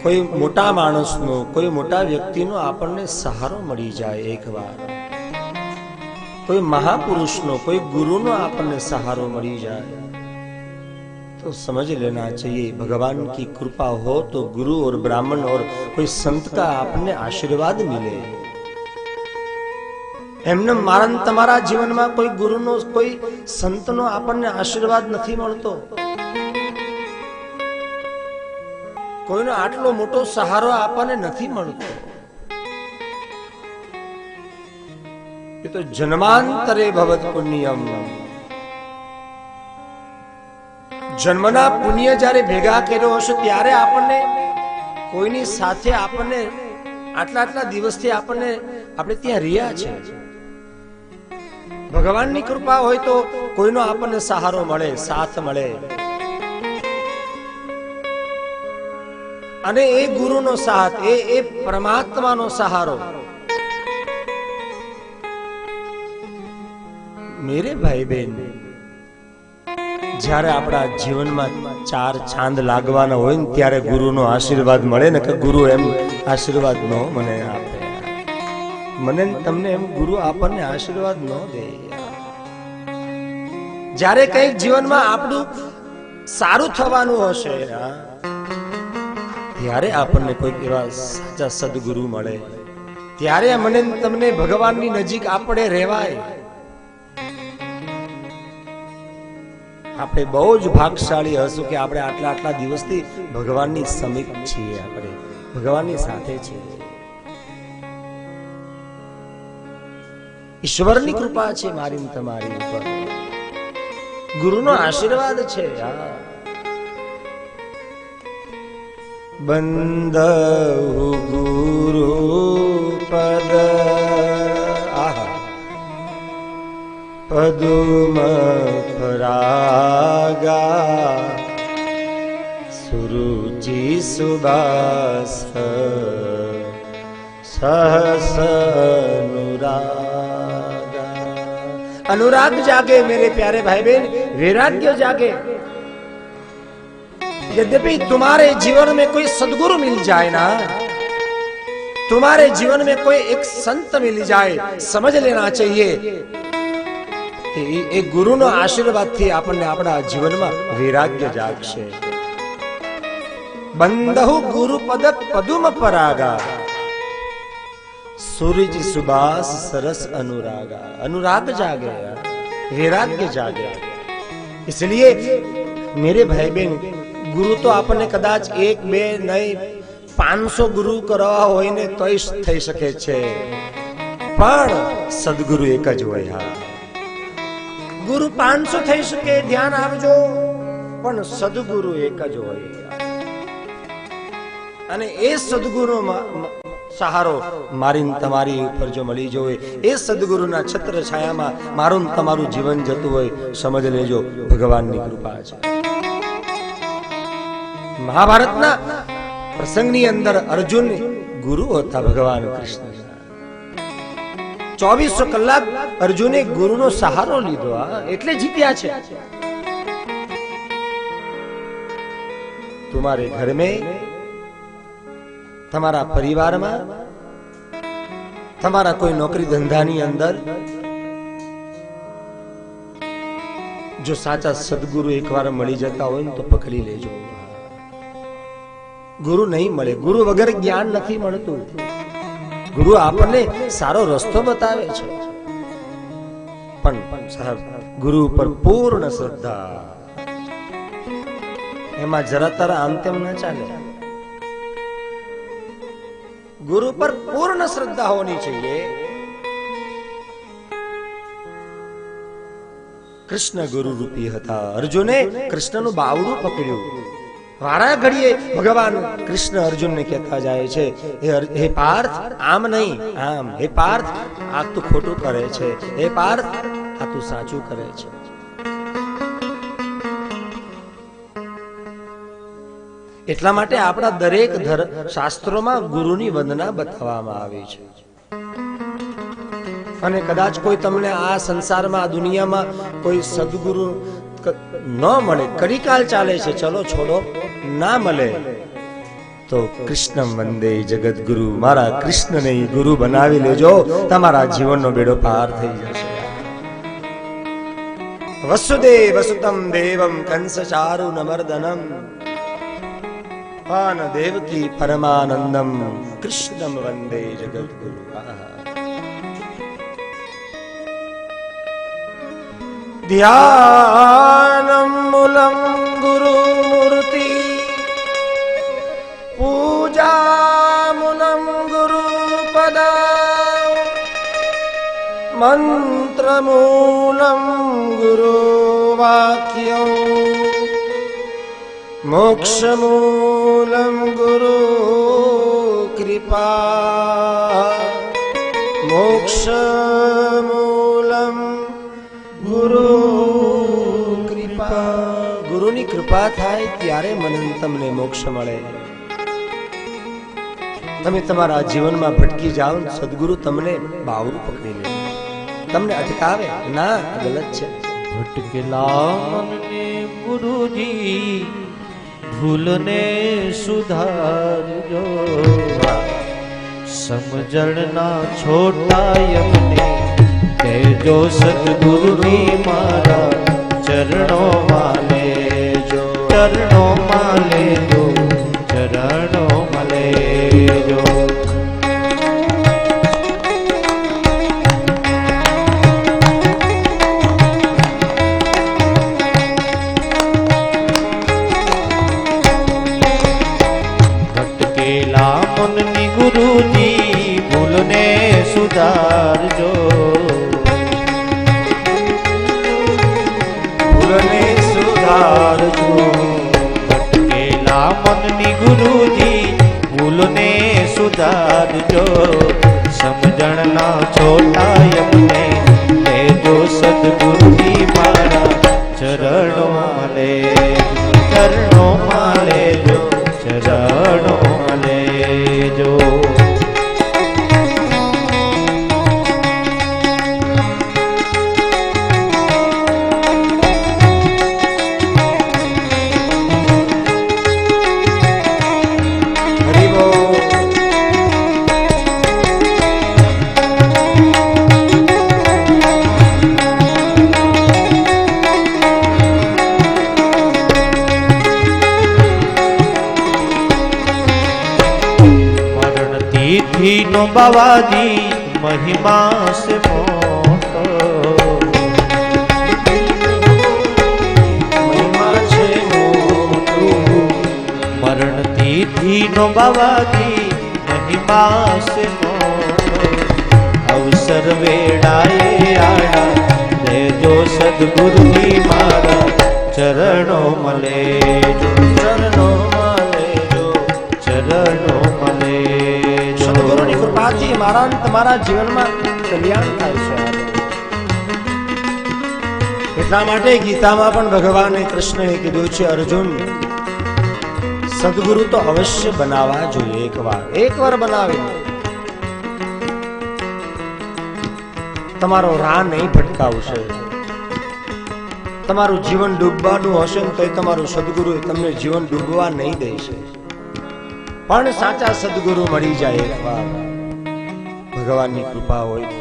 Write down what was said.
કોઈ મોટા માણસનો, કોઈ મોટા વ્યક્તિનો આપણને સહારો મળી જાય એકવાર, કોઈ મહાપુરુષનો, કોઈ ગુરુનો આપણને सहारो मिल जाए तो समझ लेना चाहिए भगवान की कृपा हो तो गुरु और ब्राह्मण और कोई संत का आपने आशीर्वाद मिले। एमने मारन तमारा जीवन में कोई गुरु नो कोई संत नो आपने आशीर्वाद नहीं मळतो, कोई नो आटलो मोटो सहारो आपने नहीं मळतो। ये तो जन्मांतरे भवत पुण्यम, जन्मना पुण्य जारे भेगा कर्यो हशे त्यारे आपने कोईनी साथे आपने आटला आटला दिवसथी आपने आपणे त्यां रिया छे। भगवाननी कृपा होय तो कोईनो आपने सहारो मळे, साथ मळे, अने ए गुरुनो साथ, ए परमात्मानो सहारो। मेरे भाई बहन, જ્યારે આપણા જીવનમાં ચાર ચાંદ લાગવાના હોય ને ત્યારે ગુરુનો આશીર્વાદ મળે ને કે ગુરુ એમ આશીર્વાદ ન મને આપે, મને તમને એમ ગુરુ આપણને આશીર્વાદ ન દે। જ્યારે કંઈક જીવનમાં આપણું સારું થવાનું હશે ત્યારે આપણને કોઈક એવા સાચા સદગુરુ મળે, ત્યારે મને તમને ભગવાનની નજીક આપણે રહેવાય। આપણે બહુ જ ભાગશાળી હશું કે આપણે આટલા આટલા દિવસથી ભગવાનની સમીપ છીએ, આપણે ભગવાનની સાથે છીએ। ઈશ્વરની કૃપા છે મારી તમારી ઉપર, ગુરુનો આશીર્વાદ છે। બંદહુ ગુરુ પદ पदुम परागा सुरुचि सुबास सहस अनुरागा। अनुराग जागे मेरे प्यारे भाई बहन, वैराग्य जागे। यद्यपि तुम्हारे जीवन में कोई सदगुरु मिल जाए ना, तुम्हारे जीवन में कोई एक संत मिल जाए, समझ लेना चाहिए एक गुरु नो आशीर्वाद थी आपने अपना जीवन में वैराग्य जागशे। बंदहु गुरु पद पदुम परागा सूरज सुबास सरस अनुरागा। अनुराग जागे, वैराग्य जागे। इसलिए मेरे भाई बहन, गुरु तो आपने कदाच एक बे नहीं 500 गुरु करवा होय ने तोय थई सके छे, पण सदगुरु एक ज होय। गुरु 500 થઈ શકે, ધ્યાન આપજો, પણ સદગુરુ એક જ હોય। અને એ સદગુરુ સહારો મારી તમારી ઉપર જો મળી જોય, એ સદગુરુના છત્ર છાયામાં મારું તમારું જીવન જતું હોય, સમજ લેજો ભગવાનની કૃપા છે। મહાભારતના પ્રસંગની અંદર અર્જુન ગુરુ હતા ભગવાન કૃષ્ણ। 2400 કલાક अर्जुने गुरु नो सहारो लीधो, एटले जीत्या छे। तुम्हारे घर में, तुम्हारा परिवार में, तुम्हारा कोई नौकरी धंधानी अंदर जो साचा सदगुरु एक बार मળી જતા હોય ને તો પકડી લેજો। गुरु नहीं મળે, गुरु वगैरह ज्ञान નથી મળતું। गुरु आपने सारो रस्तो बतावे छे, पण साहब गुरु पर पूर्ण श्रद्धा, एमा जरा तरा आम तेम न चाले। गुरु पर पूर्ण श्रद्धा होनी चाहिए। कृष्ण गुरु रूपी हता। अर्जुने कृष्ण नु बावड़ू पकड़्યું। वारा घड़िए भगवान कृष्ण अर्जुन ने कहता जाए छे, हे पार्थ आम नहीं आम, हे पार्थ आ तू खोटू करे छे, हे पार्थ आ तू साचू करे छे। એટલા માટે આપણા દરેક શાસ્ત્રોમાં ગુરુની વંદના બતાવવામાં આવી છે। અને કદાચ કોઈ તમને આ સંસારમાં, આ દુનિયામાં કોઈ સદગુરુ ન મળે, કડીકાલ ચાલે છે, ચલો છોડો, ના મળે તો કૃષ્ણમ વંદે જગદગુરુ, મારા કૃષ્ણને ગુરુ બનાવી લેજો, તમારા જીવનનો બેડો પાર થઈ જશે. વસુદેવ વસુતમ દેવમ કંસ ચારુ નમર્દનમ પાન દેવકી પરમાનંદમ કૃષ્ણમ વંદે જગદગુરુ. ધ્યાનમ મૂલમ ગુરુ મૂર્તિ, પૂજા મૂલમ ગુરુ પદા, મંત્ર મૂલમ ગુરુ વાક્યો, મોક્ષ મૂલમ ગુરુ કૃપા, મોક્ષ મૂલમ ગુરુ કૃપા. ગુરુની કૃપા થાય ત્યારે મને તમને મોક્ષ મળે. તમે તમારા જીવનમાં ભટકી જાઓ, સદગુરુ તમને બાવરું પકડી લે, તમને અટકાવે ના, ગલત છે. ભટકેલા મનને ગુરુજી ભૂલને સુધારજો, સમજણના છોટા યમને કહેજો સદગુરુની મારા ચરણોમાં લેજો, ચરણોમાં લેજો, ચરણોમાં લેજો. ભટકેલા મનની ગુરુજી ભૂલને સુધારજો, ભૂલને સુધારજો. ભટકેલા મનની ગુરુજી ભૂલને સુધારજો, સમજણના છોટા યમને લેજો સદગુરુજી મારા ચરણોમાં લેજો, ચરણોમાં લેજો, ચરણોમાં લેજો. નો બાવાજી મહિમા સે મોટો, મહિમા છે મોટો. મરણ તિથિ નો બાવાજી મહિમા સે મોટો, અવસર વેળાએ આડા લેજો સદગુરુની મારા ચરણોમાં લેજો, ચરણોમાં લેજો, ચરણોમાં લેજો. સદગુરુની કૃપાથી મારા અને તમારા જીવનમાં કલ્યાણ થાય છે. એટલા માટે ગીતામાં પણ ભગવાને કૃષ્ણએ કીધું છે, અર્જુન સદગુરુ તો અવશ્ય બનાવવા જોઈએ. એકવાર બનાવે તમારો રાહ નહીં ભટકાવશે. તમારું જીવન ડૂબવાનું હશે ને તો તમારું સદગુરુ તમને જીવન ડૂબવા નહીં દેશે. પણ સાચા સદગુરુ મળી જાય એકવાર, ભગવાનની કૃપા હોય તો